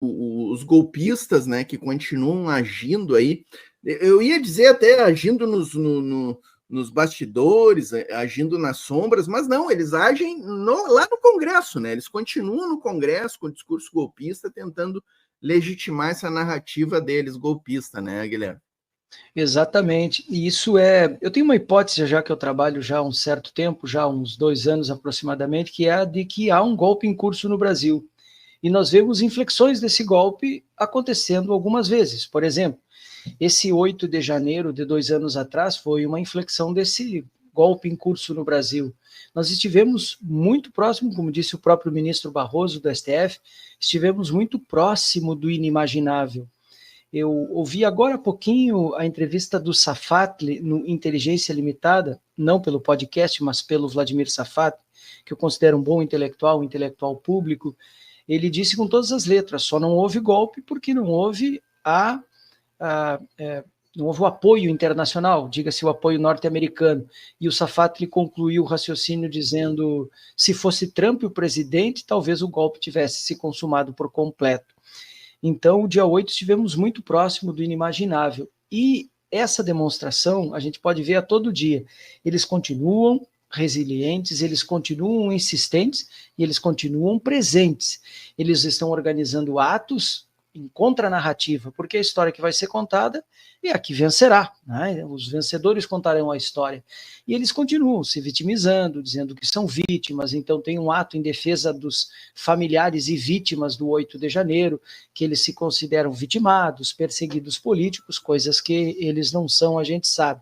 os golpistas, né, que continuam agindo aí, eu ia dizer até agindo nos bastidores, agindo nas sombras, mas não, eles agem lá no Congresso, né? Eles continuam no Congresso com o discurso golpista, tentando legitimar essa narrativa deles golpista, né, Guilherme? Exatamente, e isso eu tenho uma hipótese já que eu trabalho já há um certo tempo, já há uns 2 anos aproximadamente, que é a de que há um golpe em curso no Brasil, e nós vemos inflexões desse golpe acontecendo algumas vezes. Por exemplo, esse 8 de janeiro de 2 anos atrás foi uma inflexão desse golpe em curso no Brasil. Nós estivemos muito próximo, como disse o próprio ministro Barroso do STF, estivemos muito próximo do inimaginável. Eu ouvi agora há pouquinho a entrevista do Safatli no Inteligência Limitada, não pelo podcast, mas pelo Vladimir Safatli, que eu considero um bom intelectual, um intelectual público. Ele disse com todas as letras, só não houve golpe porque não houve não houve o apoio internacional, diga-se o apoio norte-americano. E o Safatli concluiu o raciocínio dizendo, se fosse Trump o presidente, talvez o golpe tivesse se consumado por completo. Então, o dia 8 estivemos muito próximo do inimaginável. E essa demonstração a gente pode ver a todo dia. Eles continuam resilientes, eles continuam insistentes e eles continuam presentes. Eles estão organizando atos em contranarrativa, porque a história que vai ser contada é a que vencerá, né? Os vencedores contarão a história. E eles continuam se vitimizando, dizendo que são vítimas, então tem um ato em defesa dos familiares e vítimas do 8 de janeiro, que eles se consideram vitimados, perseguidos políticos, coisas que eles não são, a gente sabe.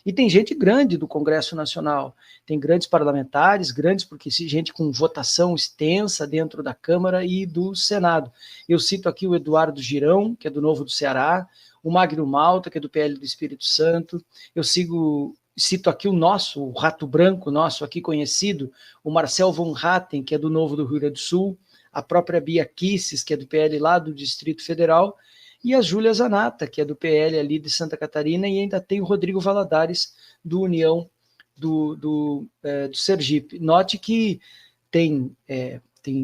E tem gente grande do Congresso Nacional, tem grandes parlamentares, grandes porque gente com votação extensa dentro da Câmara e do Senado. Eu cito aqui o Eduardo Girão, que é do Novo do Ceará, o Magno Malta, que é do PL do Espírito Santo, cito aqui o Rato Branco nosso aqui conhecido, o Marcel von Hatten, que é do Novo do Rio Grande do Sul, a própria Bia Kicis, que é do PL lá do Distrito Federal, e a Júlia Zanata, que é do PL ali de Santa Catarina, e ainda tem o Rodrigo Valadares, do União do Sergipe. Note que tem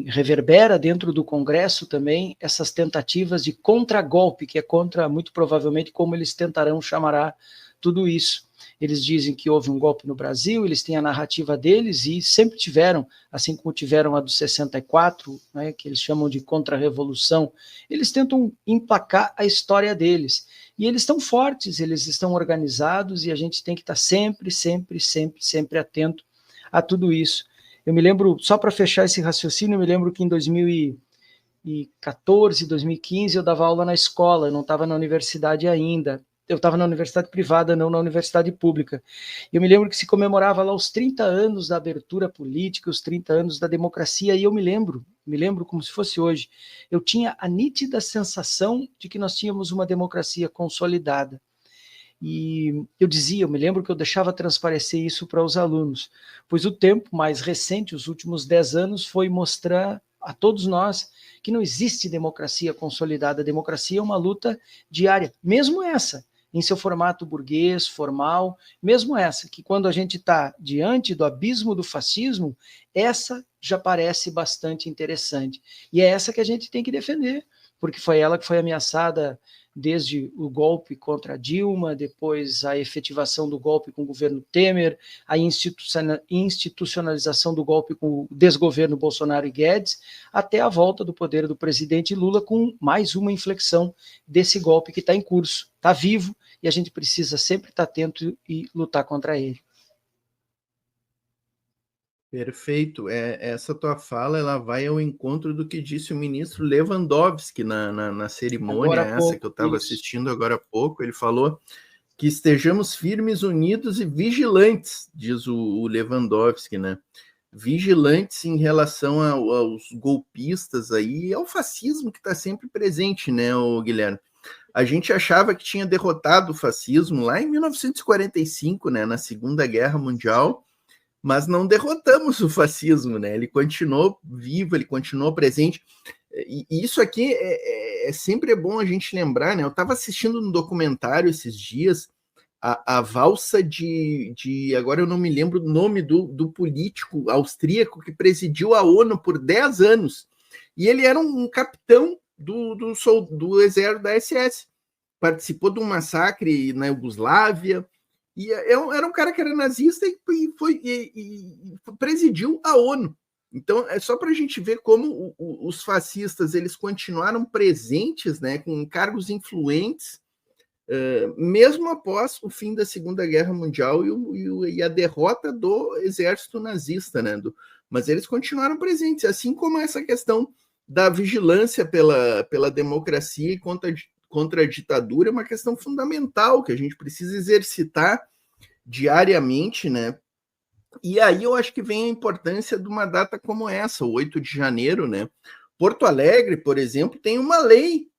reverbera dentro do Congresso também essas tentativas de contragolpe, que é contra, muito provavelmente, como eles tentarão chamar tudo isso. Eles dizem que houve um golpe no Brasil, eles têm a narrativa deles e sempre tiveram, assim como tiveram a do 64, né, que eles chamam de contra-revolução, eles tentam emplacar a história deles. E eles estão fortes, eles estão organizados e a gente tem que estar sempre, sempre, sempre, sempre atento a tudo isso. Eu me lembro, só para fechar esse raciocínio, eu me lembro que em 2014, 2015, eu dava aula na escola, eu não estava na universidade ainda. Eu estava na universidade privada, não na universidade pública. Eu me lembro que se comemorava lá os 30 anos da abertura política, os 30 anos da democracia, e eu me lembro como se fosse hoje, eu tinha a nítida sensação de que nós tínhamos uma democracia consolidada. E eu me lembro que eu deixava transparecer isso para os alunos, pois o tempo mais recente, os últimos 10 anos, foi mostrar a todos nós que não existe democracia consolidada. A democracia é uma luta diária, mesmo essa, em seu formato burguês, formal, mesmo essa, que quando a gente está diante do abismo do fascismo, essa já parece bastante interessante. E é essa que a gente tem que defender, porque foi ela que foi ameaçada desde o golpe contra Dilma, depois a efetivação do golpe com o governo Temer, a institucionalização do golpe com o desgoverno Bolsonaro e Guedes, até a volta do poder do presidente Lula com mais uma inflexão desse golpe que está em curso, está vivo e a gente precisa sempre estar atento e lutar contra ele. Perfeito. Essa tua fala ela vai ao encontro do que disse o ministro Lewandowski na cerimônia que eu estava assistindo agora há pouco. Ele falou que estejamos firmes, unidos e vigilantes, diz o Lewandowski, né? Vigilantes em relação aos golpistas aí e ao fascismo que está sempre presente, né, Guilherme? A gente achava que tinha derrotado o fascismo lá em 1945, né, na Segunda Guerra Mundial, mas não derrotamos o fascismo, né? Ele continuou vivo, ele continuou presente. E isso aqui sempre bom a gente lembrar, né? Eu estava assistindo um documentário esses dias, a valsa agora eu não me lembro o nome do político austríaco que presidiu a ONU por 10 anos. E ele era um capitão do exército da SS. Participou de um massacre na Iugoslávia, e era um cara que era nazista e presidiu a ONU. Então, é só para a gente ver como os fascistas eles continuaram presentes, né, com cargos influentes, mesmo após o fim da Segunda Guerra Mundial e a derrota do exército nazista, né? Mas eles continuaram presentes, assim como essa questão da vigilância pela democracia e contra a ditadura é uma questão fundamental que a gente precisa exercitar diariamente, né? E aí eu acho que vem a importância de uma data como essa, o 8 de janeiro, né? Porto Alegre, por exemplo, tem uma lei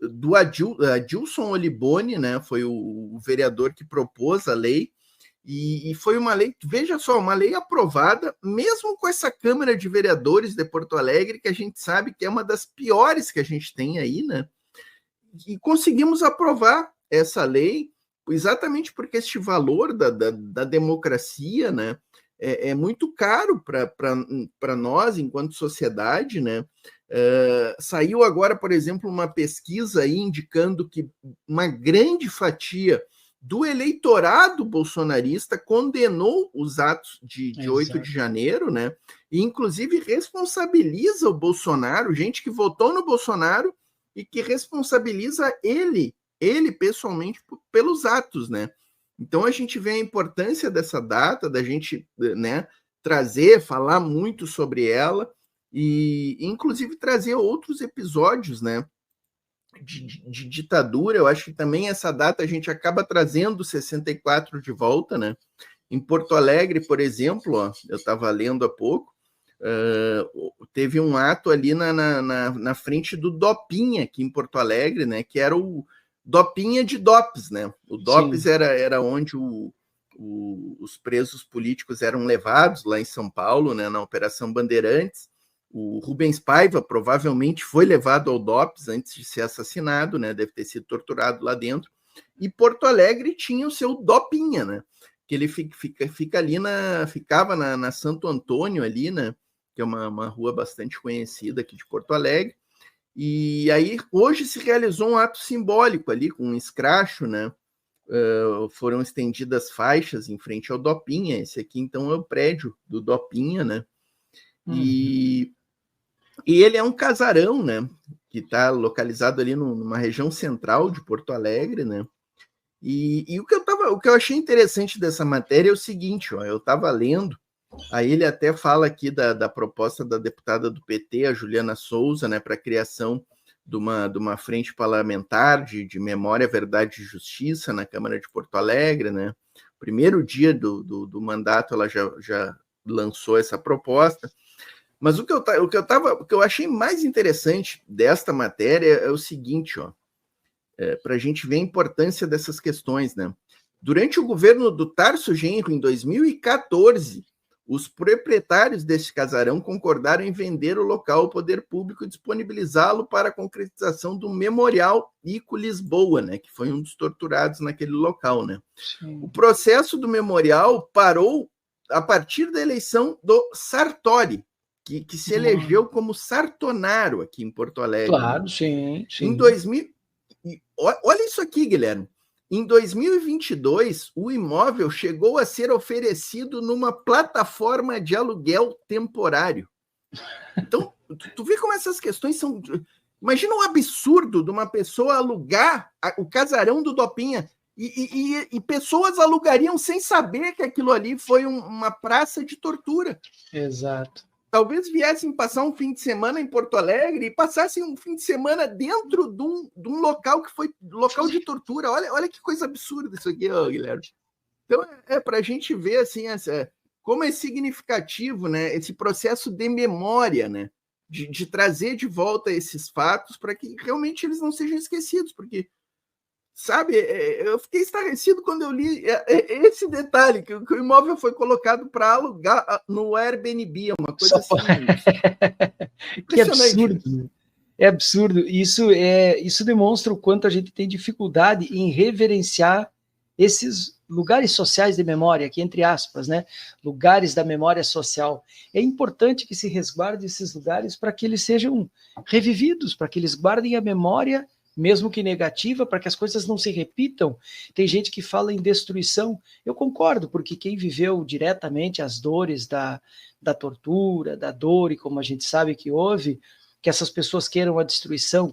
do Adilson Oliboni, né? Foi o vereador que propôs a lei, e foi uma lei, veja só, uma lei aprovada, mesmo com essa Câmara de Vereadores de Porto Alegre, que a gente sabe que é uma das piores que a gente tem aí, né? E conseguimos aprovar essa lei, exatamente porque este valor da democracia, né, é muito caro para nós, enquanto sociedade, né? Saiu agora, por exemplo, uma pesquisa aí indicando que uma grande fatia do eleitorado bolsonarista condenou os atos de 8 de janeiro, né? E, inclusive, responsabiliza o Bolsonaro, gente que votou no Bolsonaro e que responsabiliza ele pessoalmente pelos atos, né? Então a gente vê a importância dessa data, da gente, né, falar muito sobre ela e inclusive trazer outros episódios, né, de ditadura. Eu acho que também essa data a gente acaba trazendo 64 de volta, né? Em Porto Alegre, por exemplo, ó, eu estava lendo há pouco, teve um ato ali na frente do Dopinha, aqui em Porto Alegre, né, que era o Dopinha de DOPS, né? O DOPS era onde os presos políticos eram levados lá em São Paulo, né, na Operação Bandeirantes. O Rubens Paiva provavelmente foi levado ao DOPS antes de ser assassinado, né? Deve ter sido torturado lá dentro. E Porto Alegre tinha o seu Dopinha, né? Que ele fica ali ficava na Santo Antônio ali, né? Que é uma rua bastante conhecida aqui de Porto Alegre. E aí, hoje se realizou um ato simbólico ali, com um escracho, né? Foram estendidas faixas em frente ao Dopinha. Esse aqui, então, é o prédio do Dopinha, né? E ele é um casarão, né? Que está localizado ali numa região central de Porto Alegre, né? E o que eu achei interessante dessa matéria é o seguinte, ó, eu estava lendo, aí ele até fala aqui da proposta da deputada do PT, a Juliana Souza, né, para a criação de uma frente parlamentar de memória, verdade e justiça na Câmara de Porto Alegre, né? Primeiro dia do mandato ela já lançou essa proposta. Mas o que eu achei mais interessante desta matéria é o seguinte, ó, para a gente ver a importância dessas questões, né? Durante o governo do Tarso Genro, em 2014, os proprietários deste casarão concordaram em vender o local ao poder público e disponibilizá-lo para a concretização do Memorial Ico Lisboa, né? Que foi um dos torturados naquele local, né? Sim. O processo do memorial parou a partir da eleição do Sartori, que se elegeu como Sartonaro aqui em Porto Alegre. Claro, né? sim. Em 2000, olha isso aqui, Guilherme. Em 2022, o imóvel chegou a ser oferecido numa plataforma de aluguel temporário. Então, tu vê como essas questões são... Imagina o absurdo de uma pessoa alugar o casarão do Dopinha e pessoas alugariam sem saber que aquilo ali foi uma praça de tortura. Exato. Talvez viessem passar um fim de semana em Porto Alegre e passassem um fim de semana dentro de um local que foi local de tortura. Olha que coisa absurda isso aqui, Guilherme. Então, para a gente ver assim, como é significativo, né, esse processo de memória, né, de trazer de volta esses fatos para que realmente eles não sejam esquecidos, porque, sabe, eu fiquei estarrecido quando eu li esse detalhe, que o imóvel foi colocado para alugar no Airbnb, uma coisa assim. Que absurdo. É absurdo. Isso demonstra o quanto a gente tem dificuldade em reverenciar esses lugares sociais de memória, aqui entre aspas, né, lugares da memória social. É importante que se resguarde esses lugares para que eles sejam revividos, para que eles guardem a memória, mesmo que negativa, para que as coisas não se repitam. Tem gente que fala em destruição. Eu concordo, porque quem viveu diretamente as dores da tortura, da dor, e como a gente sabe que houve, que essas pessoas queiram a destruição,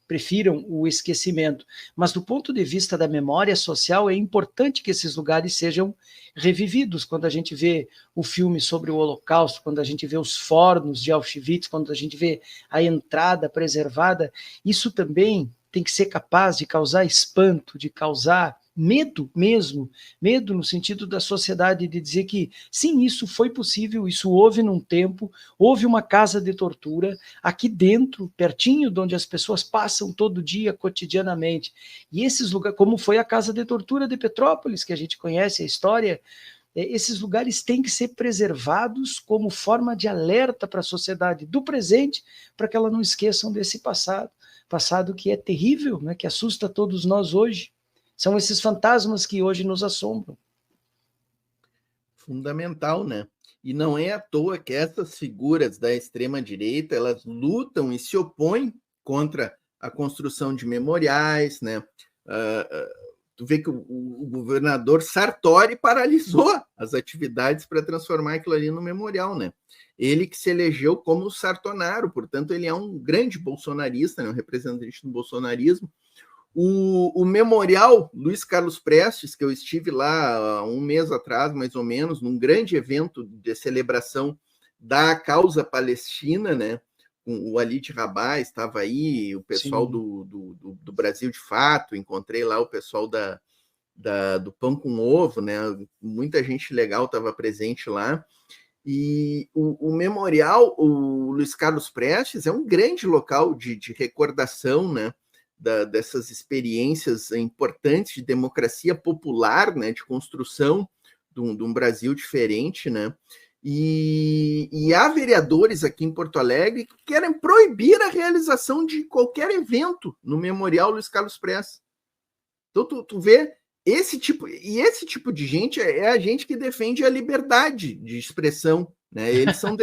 prefiram o esquecimento. Mas do ponto de vista da memória social, é importante que esses lugares sejam revividos. Quando a gente vê o filme sobre o Holocausto, quando a gente vê os fornos de Auschwitz, quando a gente vê a entrada preservada, isso também tem que ser capaz de causar espanto, de causar medo mesmo, medo no sentido da sociedade de dizer que sim, isso foi possível, isso houve num tempo, houve uma casa de tortura aqui dentro, pertinho de onde as pessoas passam todo dia, cotidianamente. E esses lugares, como foi a casa de tortura de Petrópolis, que a gente conhece a história, esses lugares têm que ser preservados como forma de alerta para a sociedade do presente, para que ela não esqueçam desse passado que é terrível, né, que assusta todos nós hoje. São esses fantasmas que hoje nos assombram. Fundamental, né? E não é à toa que essas figuras da extrema-direita, elas lutam e se opõem contra a construção de memoriais, né? Tu vê que o governador Sartori paralisou as atividades para transformar aquilo ali no memorial, né? Ele que se elegeu como Sartonaro, portanto, ele é um grande bolsonarista, né? Um representante do bolsonarismo. O memorial Luiz Carlos Prestes, que eu estive lá há um mês atrás, mais ou menos, num grande evento de celebração da causa palestina, né? O Walid Rabah estava aí, o pessoal do Brasil de Fato, encontrei lá o pessoal do Pão com Ovo, né? Muita gente legal estava presente lá. E o memorial, o Luiz Carlos Prestes, é um grande local de recordação, né? Dessas experiências importantes de democracia popular, né, de construção de um Brasil diferente, né? E há vereadores aqui em Porto Alegre que querem proibir a realização de qualquer evento no Memorial Luiz Carlos Prestes. Então, tu vê esse tipo de gente é a gente que defende a liberdade de expressão, né? Eles são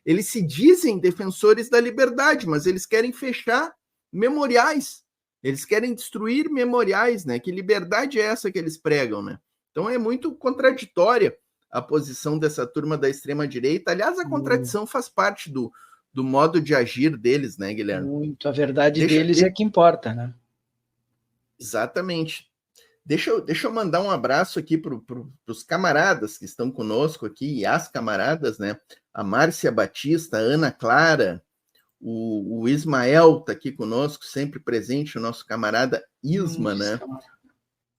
eles se dizem defensores da liberdade, mas eles querem fechar memoriais. Eles querem destruir memoriais, né? Que liberdade é essa que eles pregam, né? Então é muito contraditória a posição dessa turma da extrema-direita. Aliás, a contradição faz parte do modo de agir deles, né, Guilherme? Muito. A verdade deles é que importa, né? Exatamente. Deixa eu mandar um abraço aqui para os camaradas que estão conosco aqui, e as camaradas, né? A Márcia Batista, a Ana Clara, o Ismael está aqui conosco, sempre presente, o nosso camarada Isma, né?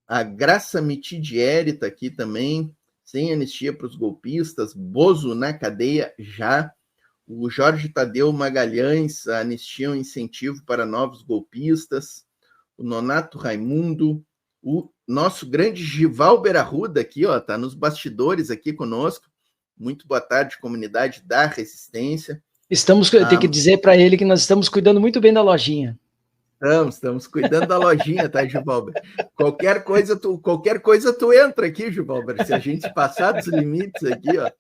A Graça Mitidieri está aqui também, sem anistia para os golpistas, Bozo na cadeia já. O Jorge Tadeu Magalhães, a anistia é um incentivo para novos golpistas. O Nonato Raimundo, o nosso grande Givalber Arruda aqui, ó, tá nos bastidores aqui conosco. Muito boa tarde, comunidade da Resistência. Tem que dizer para ele que nós estamos cuidando muito bem da lojinha. Estamos cuidando da lojinha, tá, Givalber? Qualquer coisa tu entra aqui, Givalber, se a gente passar dos limites aqui, ó.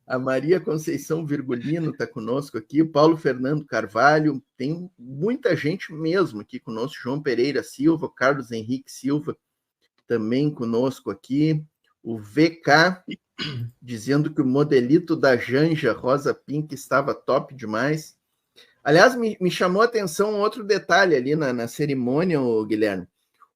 A Maria Conceição Virgulino está conosco aqui, o Paulo Fernando Carvalho, tem muita gente mesmo aqui conosco, João Pereira Silva, Carlos Henrique Silva também conosco aqui, o VK dizendo que o modelito da Janja Rosa Pink estava top demais. Aliás, me chamou a atenção um outro detalhe ali na cerimônia, Guilherme.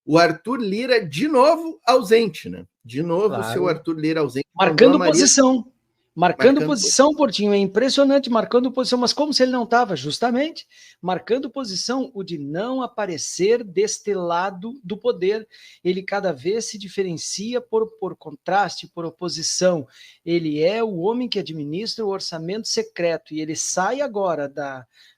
O Arthur Lira, de novo, ausente, né? De novo, claro. O seu Arthur Lira ausente. Marcando posição. Marcando posição, Portinho, é impressionante, marcando posição, mas como se ele não estava, justamente, marcando posição, o de não aparecer deste lado do poder. Ele cada vez se diferencia por contraste, por oposição. Ele é o homem que administra o orçamento secreto, e ele sai agora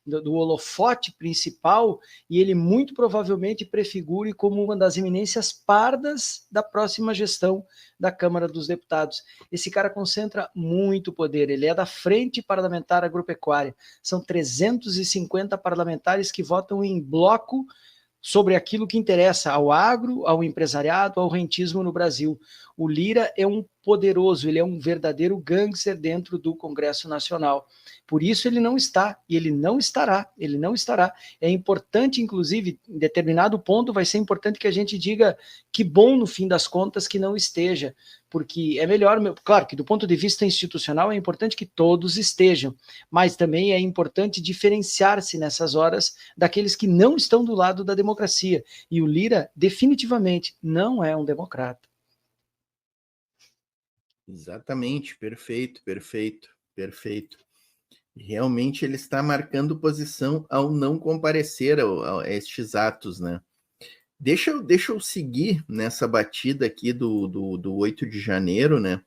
do holofote principal, e ele muito provavelmente prefigure como uma das eminências pardas da próxima gestão da Câmara dos Deputados. Esse cara concentra muito poder, ele é da Frente Parlamentar Agropecuária, são 350 parlamentares que votam em bloco sobre aquilo que interessa ao agro, ao empresariado, ao rentismo no Brasil. O Lira é um poderoso, ele é um verdadeiro gangster dentro do Congresso Nacional. Por isso ele não está, e ele não estará. É importante, inclusive, em determinado ponto, vai ser importante que a gente diga que bom, no fim das contas, que não esteja, porque é melhor, claro que do ponto de vista institucional é importante que todos estejam, mas também é importante diferenciar-se nessas horas daqueles que não estão do lado da democracia, e o Lira definitivamente não é um democrata. Exatamente, perfeito. Realmente ele está marcando posição ao não comparecer a estes atos, né? Deixa eu seguir nessa batida aqui do 8 de janeiro, né?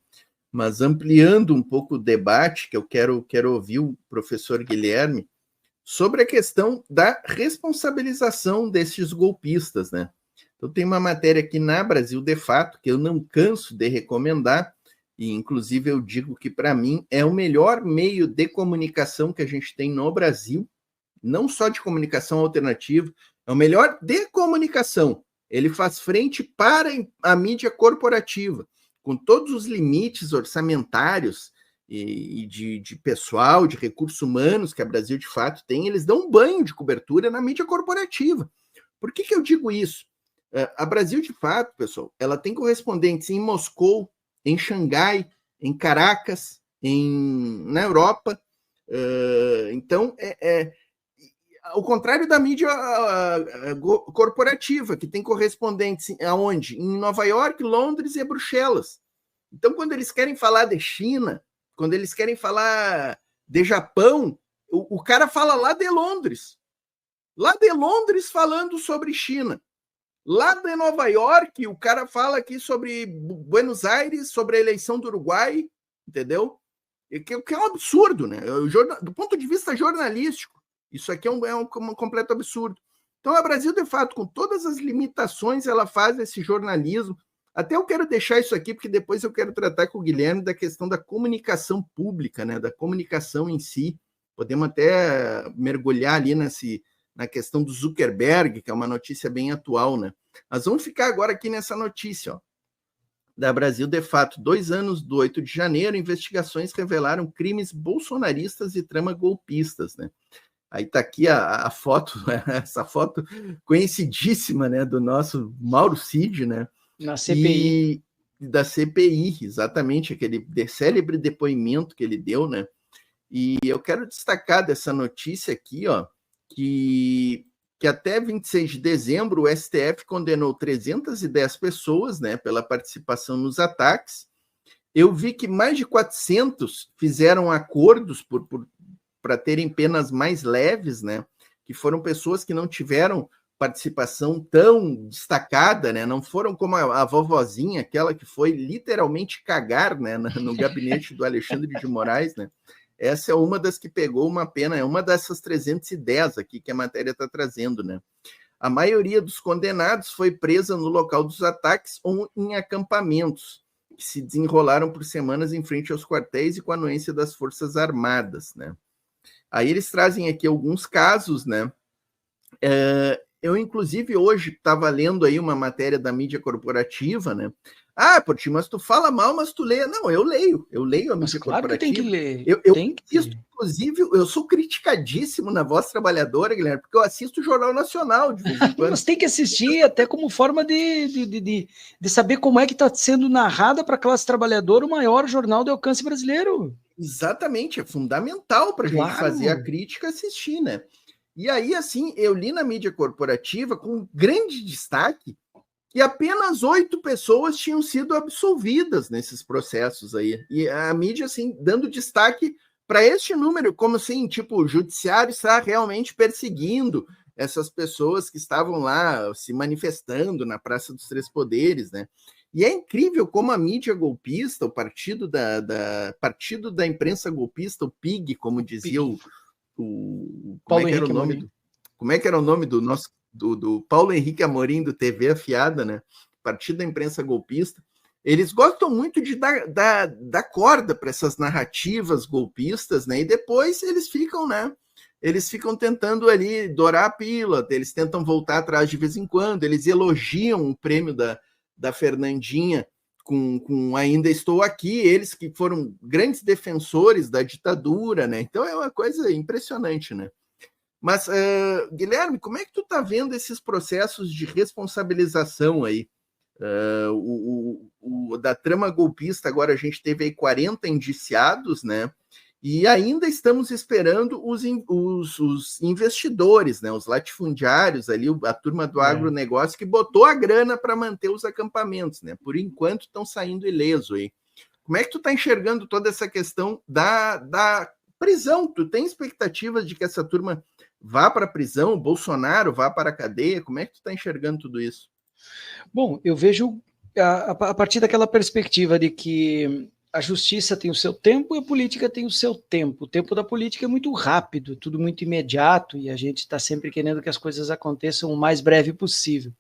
Mas ampliando um pouco o debate, que eu quero ouvir o professor Guilherme, sobre a questão da responsabilização desses golpistas, né? Então tem uma matéria aqui na Brasil de Fato, que eu não canso de recomendar, e inclusive eu digo que para mim é o melhor meio de comunicação que a gente tem no Brasil, não só de comunicação alternativa, é o melhor de comunicação. Ele faz frente para a mídia corporativa, com todos os limites orçamentários e de pessoal, de recursos humanos que a Brasil de Fato tem, eles dão um banho de cobertura na mídia corporativa. Por que eu digo isso? A Brasil de Fato, pessoal, ela tem correspondentes em Moscou, em Xangai, em Caracas, na Europa. Então, ao contrário da mídia corporativa, que tem correspondentes aonde? Em Nova York, Londres e Bruxelas. Então, quando eles querem falar de China, quando eles querem falar de Japão, o cara fala lá de Londres. Lá de Londres falando sobre China. Lá de Nova York, o cara fala aqui sobre Buenos Aires, sobre a eleição do Uruguai, entendeu? Que é um absurdo, né? Do ponto de vista jornalístico, isso aqui é um completo absurdo. Então, a Brasil, de fato, com todas as limitações, ela faz esse jornalismo. Até eu quero deixar isso aqui, porque depois eu quero tratar com o Guilherme da questão da comunicação pública, né? Da comunicação em si. Podemos até mergulhar ali na questão do Zuckerberg, que é uma notícia bem atual, né? Mas vamos ficar agora aqui nessa notícia, ó. Da Brasil, de Fato, 2 anos do 8 de janeiro, investigações revelaram crimes bolsonaristas e trama golpistas, né? Aí está aqui a foto, essa foto conhecidíssima, né, do nosso Mauro Cid, né? Na CPI. Da CPI, exatamente, aquele célebre depoimento que ele deu, né? E eu quero destacar dessa notícia aqui, ó, que até 26 de dezembro o STF condenou 310 pessoas, né, pela participação nos ataques. Eu vi que mais de 400 fizeram acordos para terem penas mais leves, né, que foram pessoas que não tiveram participação tão destacada, né, não foram como a vovozinha, aquela que foi literalmente cagar, né, no gabinete do Alexandre de Moraes, né. Essa é uma das que pegou uma pena, é uma dessas 310 aqui que a matéria está trazendo, né? A maioria dos condenados foi presa no local dos ataques ou em acampamentos, que se desenrolaram por semanas em frente aos quartéis e com a anuência das Forças Armadas, né? Aí eles trazem aqui alguns casos, né? Eu, inclusive, hoje estava lendo aí uma matéria da mídia corporativa, né? Ah, Porti, mas tu fala mal, mas tu lê. Não, eu leio a mídia claro corporativa. Que tem que ler. Eu assisto, inclusive, eu sou criticadíssimo na Voz Trabalhadora, Guilherme, porque eu assisto o Jornal Nacional de vez em quando. Mas tem que assistir até como forma de saber como é que está sendo narrada para a classe trabalhadora o maior jornal de alcance brasileiro. Exatamente, é fundamental para a gente fazer a crítica assistir, né? E aí, assim, eu li na mídia corporativa com grande destaque que apenas 8 pessoas tinham sido absolvidas nesses processos aí. E a mídia, assim, dando destaque para este número, como assim, tipo, o judiciário está realmente perseguindo essas pessoas que estavam lá se manifestando na Praça dos Três Poderes, né? E é incrível como a mídia golpista, o partido da imprensa golpista, o PIG, como dizia como é que era o nome do nosso do Paulo Henrique Amorim, do TV Afiada, né? Partido da imprensa golpista. Eles gostam muito de dar corda para essas narrativas golpistas, né? E depois eles ficam, né, eles ficam tentando ali dourar a pílula, eles tentam voltar atrás de vez em quando, eles elogiam o prêmio da Fernandinha com Ainda Estou Aqui, eles que foram grandes defensores da ditadura, né? Então é uma coisa impressionante, né? Mas, Guilherme, como é que tu está vendo esses processos de responsabilização aí? Da trama golpista, agora a gente teve aí 40 indiciados, né? E ainda estamos esperando os investidores, né? Os latifundiários ali, a turma do agronegócio que botou a grana para manter os acampamentos, né? Por enquanto estão saindo ileso aí. Como é que tu está enxergando toda essa questão da prisão? Tu tem expectativa de que essa turma vá para a prisão, o Bolsonaro vá para a cadeia? Como é que tu está enxergando tudo isso? Bom, eu vejo a partir daquela perspectiva de que a justiça tem o seu tempo e a política tem o seu tempo. O tempo da política é muito rápido, tudo muito imediato, e a gente está sempre querendo que as coisas aconteçam o mais breve possível.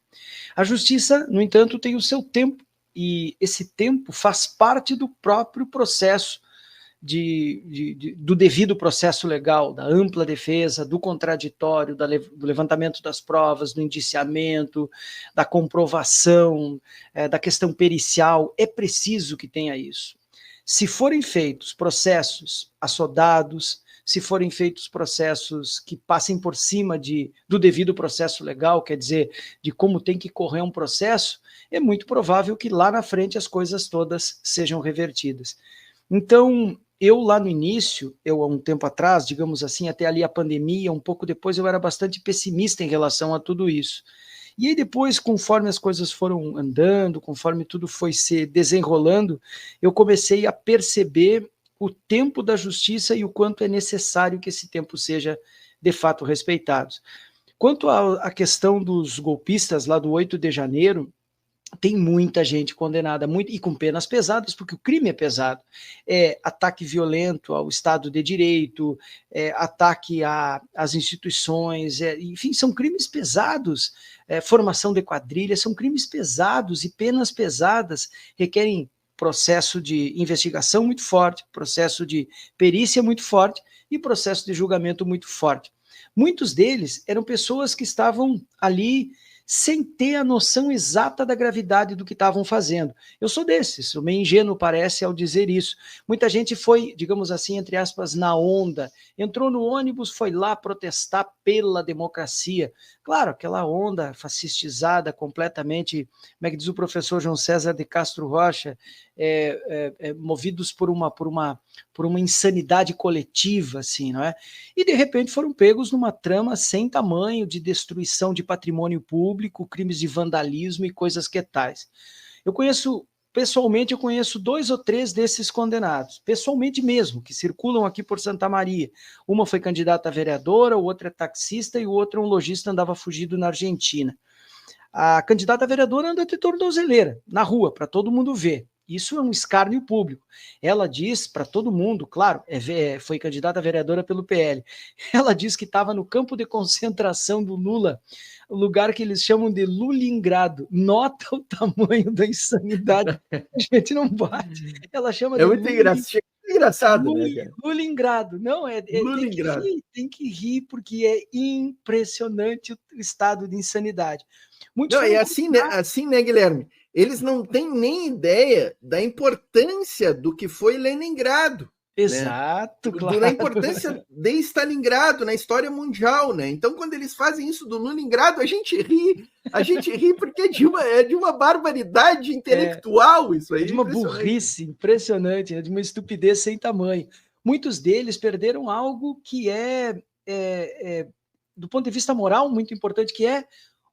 A justiça, no entanto, tem o seu tempo, e esse tempo faz parte do próprio processo do devido processo legal, da ampla defesa, do contraditório, do levantamento das provas, do indiciamento, da comprovação, da questão pericial. É preciso que tenha isso. Se forem feitos processos assodados, se forem feitos processos que passem por cima do devido processo legal, quer dizer, de como tem que correr um processo, é muito provável que lá na frente as coisas todas sejam revertidas. Então, eu lá no início, há um tempo atrás, digamos assim, até ali a pandemia, um pouco depois, eu era bastante pessimista em relação a tudo isso. E aí depois, conforme as coisas foram andando, conforme tudo foi se desenrolando, eu comecei a perceber o tempo da justiça e o quanto é necessário que esse tempo seja, de fato, respeitado. Quanto à questão dos golpistas lá do 8 de janeiro, tem muita gente condenada, e com penas pesadas, porque o crime é pesado. É ataque violento ao Estado de Direito, ataque às instituições, enfim, são crimes pesados, formação de quadrilha, são crimes pesados, e penas pesadas requerem processo de investigação muito forte, processo de perícia muito forte e processo de julgamento muito forte. Muitos deles eram pessoas que estavam ali sem ter a noção exata da gravidade do que estavam fazendo. Eu sou desses, sou meio ingênuo, parece, ao dizer isso. Muita gente foi, digamos assim, entre aspas, na onda, entrou no ônibus, foi lá protestar pela democracia. Claro, aquela onda fascistizada, completamente, como é que diz o professor João César de Castro Rocha, movidos por uma insanidade coletiva, assim, não é? E, de repente, foram pegos numa trama sem tamanho de destruição de patrimônio público, crimes de vandalismo e coisas que tais. Pessoalmente, eu conheço 2 ou 3 desses condenados, pessoalmente mesmo, que circulam aqui por Santa Maria. Uma foi candidata a vereadora, o outro é taxista e o outro é um lojista, andava fugido na Argentina. A candidata a vereadora anda de tornozeleira, na rua, para todo mundo ver. Isso é um escárnio público. Ela diz para todo mundo, claro, foi candidata a vereadora pelo PL, ela diz que estava no campo de concentração do Lula, o lugar que eles chamam de Lulingrado. Nota o tamanho da insanidade. A gente não bate. Ela chama de muito engraçado, né, cara? Lulingrado. Não, tem que rir, porque é impressionante o estado de insanidade. Não, é assim, né, Guilherme? Eles não têm nem ideia da importância do que foi Leningrado. Exato, né? Claro. Da importância de Stalingrado na história mundial, né? Então, quando eles fazem isso do Leningrado, a gente ri porque é de uma barbaridade intelectual isso aí. É de uma burrice impressionante, é de uma estupidez sem tamanho. Muitos deles perderam algo que do ponto de vista moral, muito importante, que é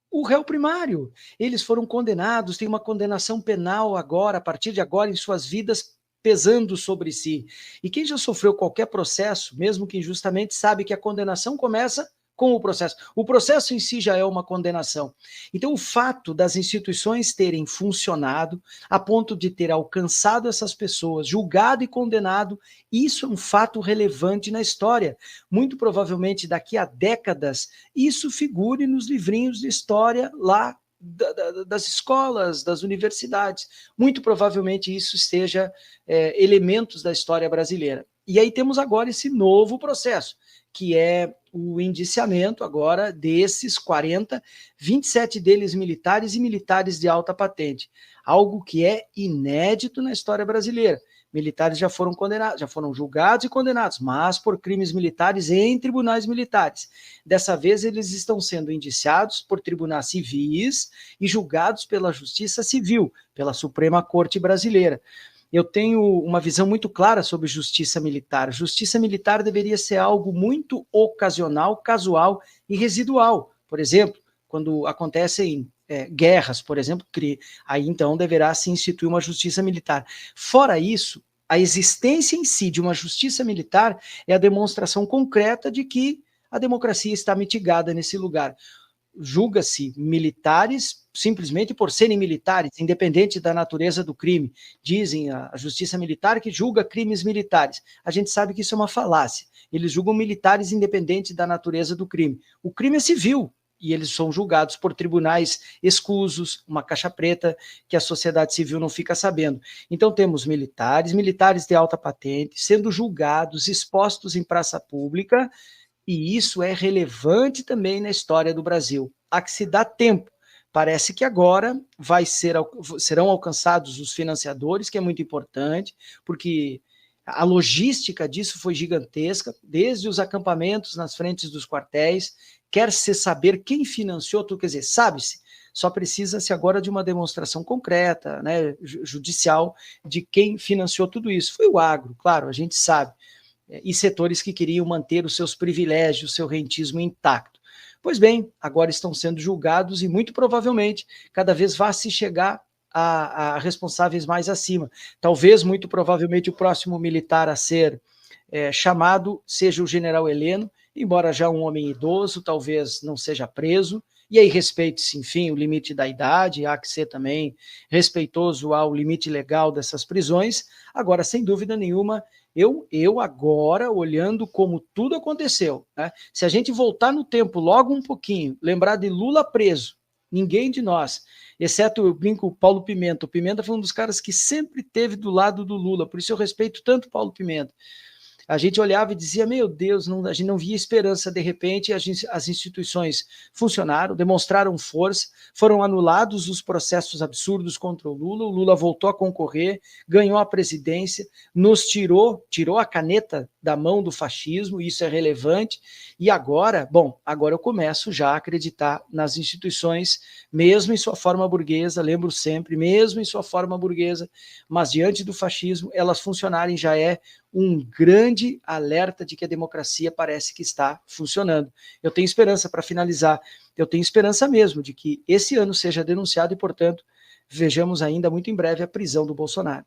o réu primário. Eles foram condenados, têm uma condenação penal agora, a partir de agora, em suas vidas, pesando sobre si. E quem já sofreu qualquer processo, mesmo que injustamente, sabe que a condenação começa com o processo. O processo em si já é uma condenação. Então, o fato das instituições terem funcionado a ponto de ter alcançado essas pessoas, julgado e condenado, isso é um fato relevante na história. Muito provavelmente, daqui a décadas, isso figure nos livrinhos de história lá das escolas, das universidades. Muito provavelmente isso esteja elementos da história brasileira. E aí temos agora esse novo processo, que é o indiciamento agora desses 40, 27 deles militares e militares de alta patente, algo que é inédito na história brasileira. Militares já foram condenados, já foram julgados e condenados, mas por crimes militares em tribunais militares. Dessa vez eles estão sendo indiciados por tribunais civis e julgados pela Justiça Civil, pela Suprema Corte Brasileira. Eu tenho uma visão muito clara sobre justiça militar. Justiça militar deveria ser algo muito ocasional, casual e residual. Por exemplo, quando acontecem guerras, por exemplo, aí então deverá se instituir uma justiça militar. Fora isso, a existência em si de uma justiça militar é a demonstração concreta de que a democracia está mitigada nesse lugar. Julga-se militares simplesmente por serem militares, independente da natureza do crime. Dizem a justiça militar que julga crimes militares. A gente sabe que isso é uma falácia. Eles julgam militares independente da natureza do crime. O crime é civil e eles são julgados por tribunais escusos, uma caixa preta que a sociedade civil não fica sabendo. Então temos militares de alta patente, sendo julgados, expostos em praça pública, e isso é relevante também na história do Brasil. Há que se dar tempo. Parece que agora serão alcançados os financiadores, que é muito importante, porque a logística disso foi gigantesca, desde os acampamentos nas frentes dos quartéis, quer-se saber quem financiou tudo, quer dizer, sabe-se, só precisa-se agora de uma demonstração concreta, né, judicial, de quem financiou tudo isso. Foi o agro, claro, a gente sabe, e setores que queriam manter os seus privilégios, o seu rentismo intacto. Pois bem, agora estão sendo julgados e muito provavelmente cada vez vai se chegar a responsáveis mais acima. Talvez, muito provavelmente, o próximo militar a ser chamado seja o general Heleno, embora já um homem idoso, talvez não seja preso, e aí respeite-se, enfim, o limite da idade, há que ser também respeitoso ao limite legal dessas prisões. Agora, sem dúvida nenhuma, eu agora, olhando como tudo aconteceu, né? Se a gente voltar no tempo logo um pouquinho, lembrar de Lula preso, ninguém de nós, exceto, eu brinco, Paulo Pimenta. O Pimenta foi um dos caras que sempre esteve do lado do Lula, por isso eu respeito tanto Paulo Pimenta. A gente olhava e dizia, meu Deus, a gente não via esperança. De repente, as instituições funcionaram, demonstraram força, foram anulados os processos absurdos contra o Lula voltou a concorrer, ganhou a presidência, nos tirou a caneta da mão do fascismo, isso é relevante, e agora eu começo já a acreditar nas instituições, mesmo em sua forma burguesa, lembro sempre, mesmo em sua forma burguesa, mas diante do fascismo, elas funcionarem já é um grande alerta de que a democracia parece que está funcionando. Eu tenho esperança, para finalizar, eu tenho esperança mesmo de que esse ano seja denunciado e, portanto, vejamos ainda muito em breve a prisão do Bolsonaro.